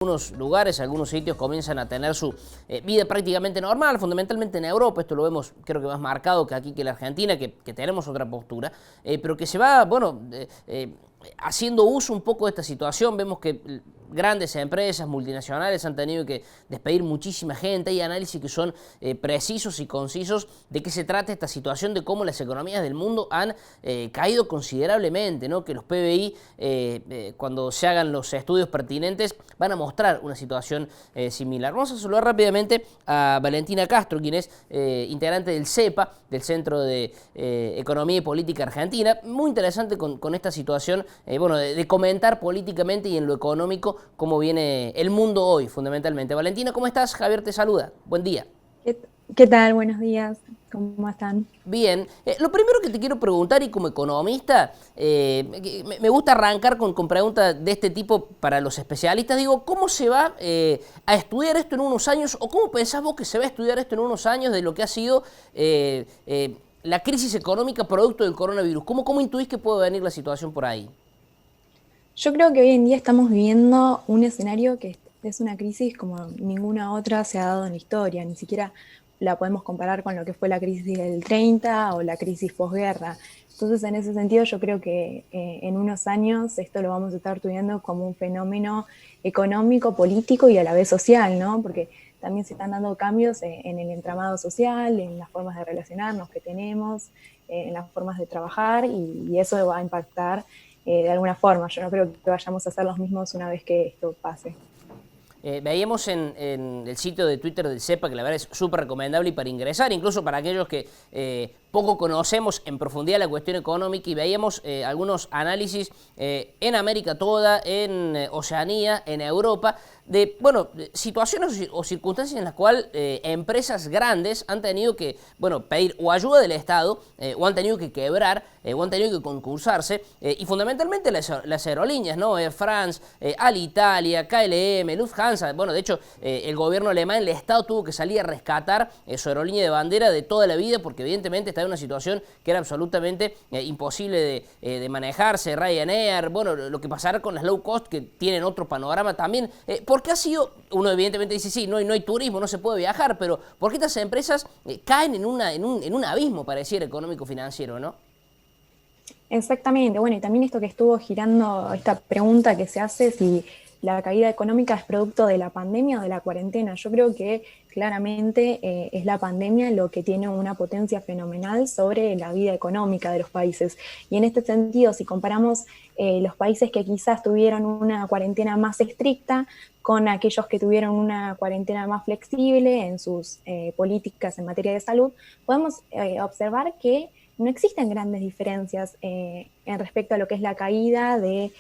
Algunos lugares, algunos sitios comienzan a tener su vida prácticamente normal, fundamentalmente en Europa. Esto lo vemos creo que más marcado que aquí que en la Argentina, que tenemos otra postura, pero que se va, bueno, haciendo uso un poco de esta situación. Vemos que grandes empresas multinacionales han tenido que despedir muchísima gente. Hay análisis que son precisos y concisos de qué se trata esta situación, de cómo las economías del mundo han caído considerablemente, ¿no? Que los PBI, cuando se hagan los estudios pertinentes, van a mostrar una situación similar. Vamos a saludar rápidamente a Valentina Castro, quien es integrante del CEPA, del Centro de Economía y Política Argentina. Muy interesante con esta situación, bueno, de comentar políticamente y en lo económico cómo viene el mundo hoy, fundamentalmente. Valentina, ¿cómo estás? Javier te saluda. Buen día. ¿Qué tal? Buenos días. ¿Cómo están? Bien, lo primero que te quiero preguntar, y como economista, me gusta arrancar con preguntas de este tipo para los especialistas. Digo, ¿cómo se va a estudiar esto en unos años, o cómo pensás vos que se va a estudiar esto en unos años de lo que ha sido la crisis económica producto del coronavirus? ¿Cómo intuís que puede venir la situación por ahí? Yo creo que hoy en día estamos viviendo un escenario que es una crisis como ninguna otra se ha dado en la historia. Ni siquiera la podemos comparar con lo que fue la crisis del 30 o la crisis posguerra. Entonces, en ese sentido, yo creo que en unos años esto lo vamos a estar estudiando como un fenómeno económico, político y a la vez social, ¿no? Porque también se están dando cambios en el entramado social, en las formas de relacionarnos que tenemos, en las formas de trabajar, y eso va a impactar de alguna forma. Yo no creo que vayamos a ser los mismos una vez que esto pase. Veíamos en el sitio de Twitter del CEPA, que la verdad es súper recomendable y para ingresar, incluso para aquellos que poco conocemos en profundidad la cuestión económica, y veíamos algunos análisis en América toda, en Oceanía, en Europa, de, bueno, situaciones o circunstancias en las cuales empresas grandes han tenido que, bueno, pedir o ayuda del Estado, o han tenido que quebrar, o han tenido que concursarse, y fundamentalmente las aerolíneas, ¿no? Air France, Alitalia, KLM, Lufthansa. Bueno, de hecho, el gobierno alemán, el Estado tuvo que salir a rescatar su aerolínea de bandera de toda la vida, porque evidentemente está en una situación que era absolutamente imposible de manejarse. Ryanair, bueno, lo que pasará con las low cost, que tienen otro panorama también, porque ha sido, uno evidentemente dice, sí, no hay turismo, no se puede viajar, pero ¿por qué estas empresas caen en un abismo, pareciera, económico-financiero, ¿no? Exactamente. Bueno, y también esto que estuvo girando, esta pregunta que se hace, si la caída económica es producto de la pandemia o de la cuarentena. Yo creo que claramente es la pandemia lo que tiene una potencia fenomenal sobre la vida económica de los países. Y en este sentido, si comparamos los países que quizás tuvieron una cuarentena más estricta con aquellos que tuvieron una cuarentena más flexible en sus políticas en materia de salud, podemos observar que no existen grandes diferencias en respecto a lo que es la caída de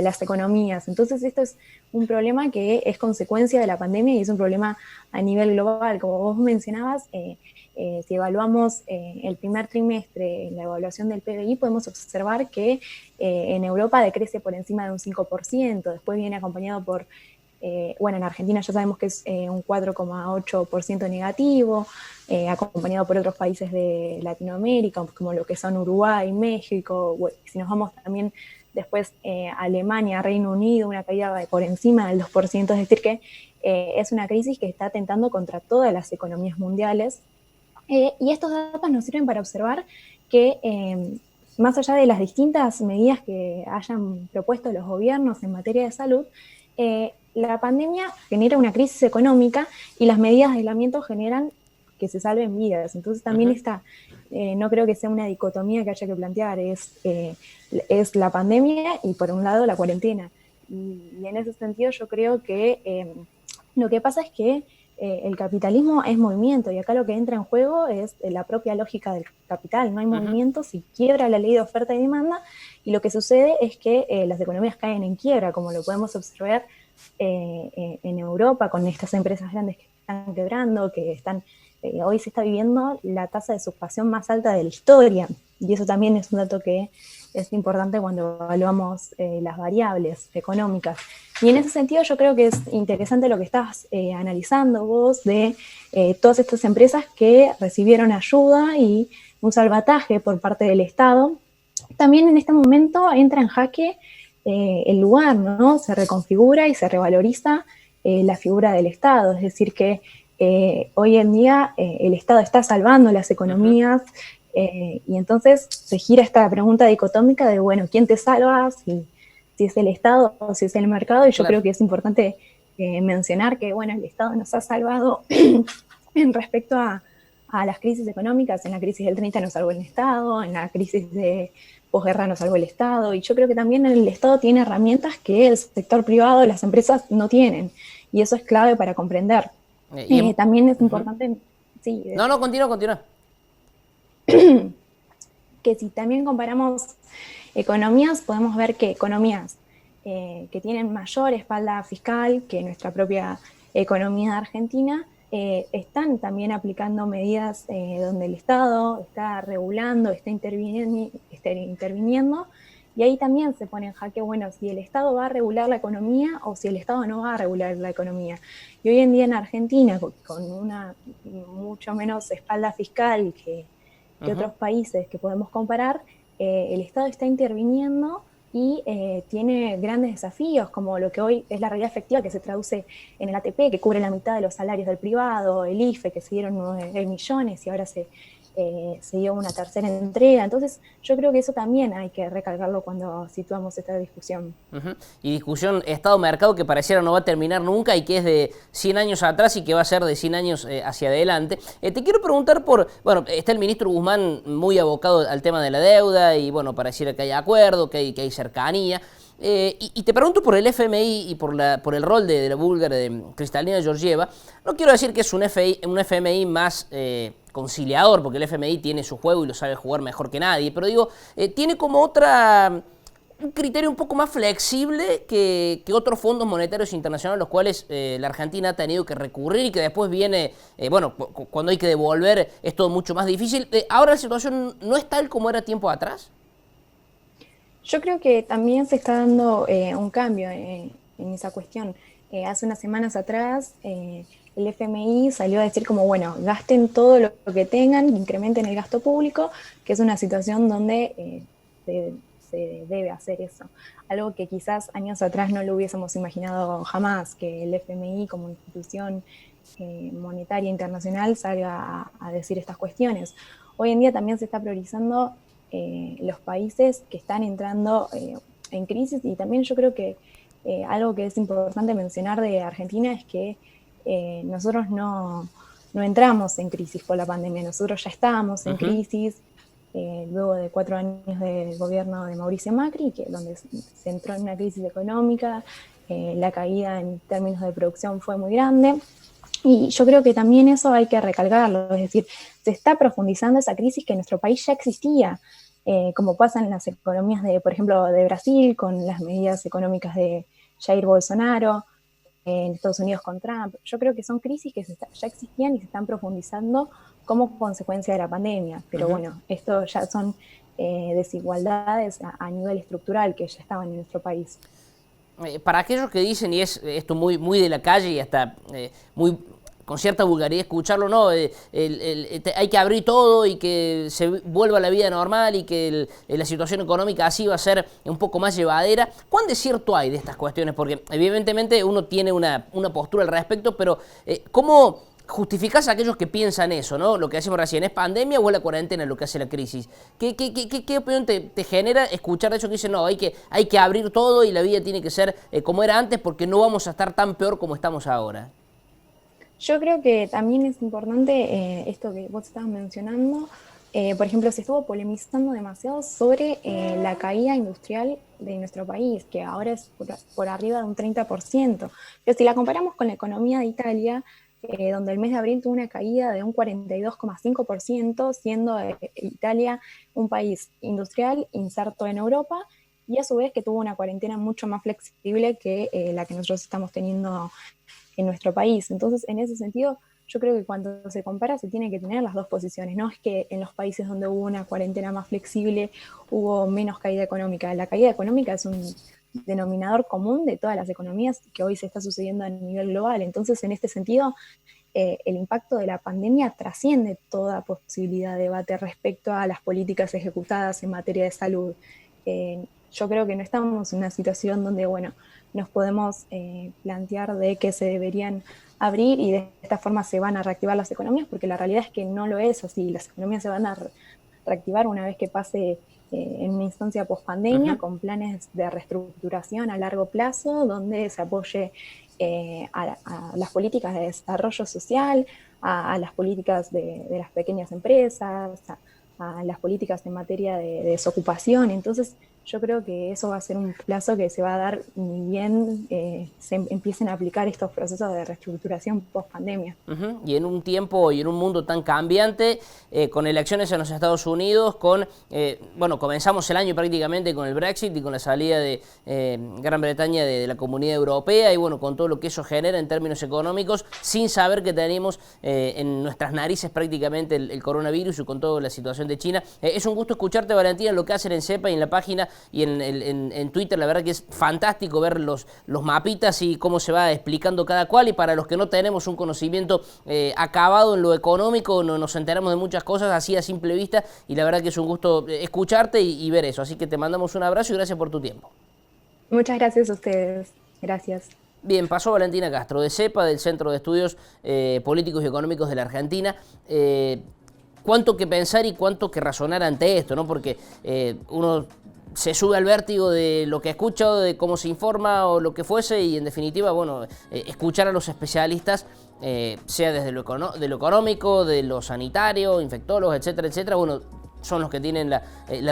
las economías. Entonces, esto es un problema que es consecuencia de la pandemia y es un problema a nivel global. Como vos mencionabas, si evaluamos el primer trimestre en la evaluación del PBI, podemos observar que en Europa decrece por encima de un 5%, después viene acompañado por bueno, en Argentina ya sabemos que es un 4,8% negativo, acompañado por otros países de Latinoamérica, como lo que son Uruguay, México. Bueno, si nos vamos también después Alemania, Reino Unido, una caída de por encima del 2%, es decir que es una crisis que está atentando contra todas las economías mundiales. Y estos datos nos sirven para observar que más allá de las distintas medidas que hayan propuesto los gobiernos en materia de salud, la pandemia genera una crisis económica y las medidas de aislamiento generan que se salven vidas. Entonces también está, no creo que sea una dicotomía que haya que plantear, es la pandemia y por un lado la cuarentena. Y en ese sentido yo creo que lo que pasa es que el capitalismo es movimiento y acá lo que entra en juego es la propia lógica del capital. No hay movimiento si quiebra la ley de oferta y demanda, y lo que sucede es que las economías caen en quiebra, como lo podemos observar en Europa con estas empresas grandes que están quebrando, que están hoy se está viviendo la tasa de subpasión más alta de la historia, y eso también es un dato que es importante cuando evaluamos las variables económicas. Y en ese sentido yo creo que es interesante lo que estás analizando vos de todas estas empresas que recibieron ayuda y un salvataje por parte del Estado. También en este momento entra en jaque el lugar, ¿no? Se reconfigura y se revaloriza la figura del Estado, es decir, que hoy en día el Estado está salvando las Ujú. economías y entonces se gira esta pregunta dicotómica de, bueno, ¿quién te salva? Si es el Estado o si es el mercado, y yo Claro. creo que es importante mencionar que, bueno, el Estado nos ha salvado en respecto a las crisis económicas. En la crisis del 30 nos salvó el Estado, en la crisis de posguerra nos salvó el Estado, y yo creo que también el Estado tiene herramientas que el sector privado, las empresas no tienen, y eso es clave para comprender. También es Ujú. importante, sí, No, no, continúa, continúa. que si también comparamos economías, podemos ver que economías que tienen mayor espalda fiscal que nuestra propia economía argentina, están también aplicando medidas donde el Estado está regulando, está interviniendo, y ahí también se pone en jaque, bueno, si el Estado va a regular la economía o si el Estado no va a regular la economía. Y hoy en día en Argentina, con una mucho menos espalda fiscal que Ujú. otros países que podemos comparar, el Estado está interviniendo y tiene grandes desafíos, como lo que hoy es la realidad efectiva que se traduce en el ATP, que cubre la mitad de los salarios del privado, el IFE, que se dieron 9 millones y ahora se dio una tercera entrega. Entonces, yo creo que eso también hay que recalcarlo cuando situamos esta discusión. Ujú. Y discusión Estado-mercado que pareciera no va a terminar nunca y que es de 100 años atrás y que va a ser de 100 años hacia adelante. Te quiero preguntar por, bueno, está el ministro Guzmán muy abocado al tema de la deuda y bueno, pareciera que hay acuerdo, que hay cercanía. Y te pregunto por el FMI y por el rol de la búlgara de Kristalina Georgieva. No quiero decir que es un FMI más conciliador, porque el FMI tiene su juego y lo sabe jugar mejor que nadie, pero digo, tiene como un criterio un poco más flexible que otros fondos monetarios internacionales, los cuales la Argentina ha tenido que recurrir y que después viene, bueno, cuando hay que devolver es todo mucho más difícil. Ahora la situación no es tal como era tiempo atrás. Yo creo que también se está dando un cambio en esa cuestión. Hace unas semanas atrás, el FMI salió a decir como, bueno, gasten todo lo que tengan, incrementen el gasto público, que es una situación donde se debe hacer eso. Algo que quizás años atrás no lo hubiésemos imaginado jamás, que el FMI como institución monetaria internacional salga a decir estas cuestiones. Hoy en día también se está priorizando los países que están entrando en crisis, y también yo creo que algo que es importante mencionar de Argentina es que nosotros no entramos en crisis por la pandemia, nosotros ya estábamos en Ujú. crisis luego de 4 años del gobierno de Mauricio Macri, donde se entró en una crisis económica, la caída en términos de producción fue muy grande, y yo creo que también eso hay que recalcarlo, es decir, se está profundizando esa crisis que en nuestro país ya existía, como pasa en las economías de, por ejemplo, de Brasil, con las medidas económicas de Jair Bolsonaro, en Estados Unidos con Trump. Yo creo que son crisis que ya existían y se están profundizando como consecuencia de la pandemia. Pero Ujú. bueno, esto ya son desigualdades a nivel estructural que ya estaban en nuestro país. Para aquellos que dicen, y es esto muy, muy de la calle y hasta muy con cierta vulgaridad escucharlo, no, hay que abrir todo y que se vuelva a la vida normal y que la situación económica así va a ser un poco más llevadera. ¿Cuán de cierto hay de estas cuestiones? Porque evidentemente uno tiene una postura al respecto, pero ¿cómo justificás a aquellos que piensan eso, ¿no? Lo que decimos recién, ¿es pandemia o es la cuarentena lo que hace la crisis? ¿Qué opinión te genera escuchar de eso que dicen, no, hay que abrir todo y la vida tiene que ser como era antes porque no vamos a estar tan peor como estamos ahora? Yo creo que también es importante esto que vos estabas mencionando. Por ejemplo, se estuvo polemizando demasiado sobre la caída industrial de nuestro país, que ahora es por arriba de un 30%. Pero si la comparamos con la economía de Italia, donde el mes de abril tuvo una caída de un 42,5%, siendo Italia un país industrial inserto en Europa, y a su vez que tuvo una cuarentena mucho más flexible que la que nosotros estamos teniendo en nuestro país. Entonces, en ese sentido, yo creo que cuando se compara se tiene que tener las dos posiciones. No es que en los países donde hubo una cuarentena más flexible hubo menos caída económica. La caída económica es un denominador común de todas las economías que hoy se está sucediendo a nivel global. Entonces, en este sentido, el impacto de la pandemia trasciende toda posibilidad de debate respecto a las políticas ejecutadas en materia de salud. yo creo que no estamos en una situación donde, bueno, nos podemos plantear de que se deberían abrir y de esta forma se van a reactivar las economías, porque la realidad es que no lo es así. Las economías se van a reactivar una vez que pase en una instancia post-pandemia, con planes de reestructuración a largo plazo, donde se apoye a las políticas de desarrollo social, a las políticas de las pequeñas empresas, a las políticas en materia de desocupación. Entonces, yo creo que eso va a ser un plazo que se va a dar ni bien se empiecen a aplicar estos procesos de reestructuración post-pandemia. Y en un tiempo y en un mundo tan cambiante, con elecciones en los Estados Unidos, bueno, comenzamos el año prácticamente con el Brexit y con la salida de Gran Bretaña de la Comunidad Europea, y bueno, con todo lo que eso genera en términos económicos, sin saber que tenemos en nuestras narices prácticamente el coronavirus y con toda la situación de China. Es un gusto escucharte, Valentina, lo que hacen en CEPA y en la página y en Twitter. La verdad que es fantástico ver los mapitas y cómo se va explicando cada cual, y para los que no tenemos un conocimiento acabado en lo económico, no nos enteramos de muchas cosas así a simple vista, y la verdad que es un gusto escucharte y ver eso. Así que te mandamos un abrazo y gracias por tu tiempo. Muchas gracias a ustedes. Gracias. Bien, pasó Valentina Castro de CEPA, del Centro de Estudios Políticos y Económicos de la Argentina. Cuánto que pensar y cuánto que razonar ante esto, ¿no? Porque uno se sube al vértigo de lo que escucha o de cómo se informa o lo que fuese, y en definitiva, bueno, escuchar a los especialistas, sea desde de lo económico, de lo sanitario, infectólogos, etcétera, etcétera, bueno, son los que tienen la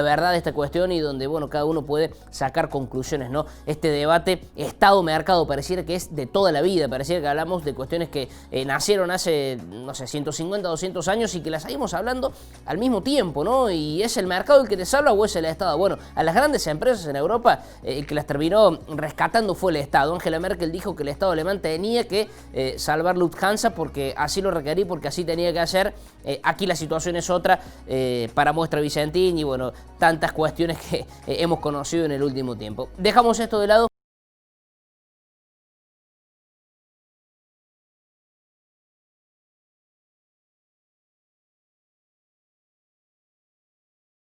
verdad de esta cuestión, y donde, bueno, cada uno puede sacar conclusiones, ¿no? Este debate Estado-mercado pareciera que es de toda la vida, pareciera que hablamos de cuestiones que nacieron hace, no sé, 150, 200 años, y que las seguimos hablando al mismo tiempo, ¿no? Y ¿es el mercado el que te salva o es el Estado? Bueno, a las grandes empresas en Europa, el que las terminó rescatando fue el Estado. Angela Merkel dijo que el Estado alemán tenía que salvar Lufthansa porque así lo requería, porque así tenía que hacer. Aquí la situación es otra, para muestra Vicentín, y bueno, tantas cuestiones que hemos conocido en el último tiempo. Dejamos esto de lado.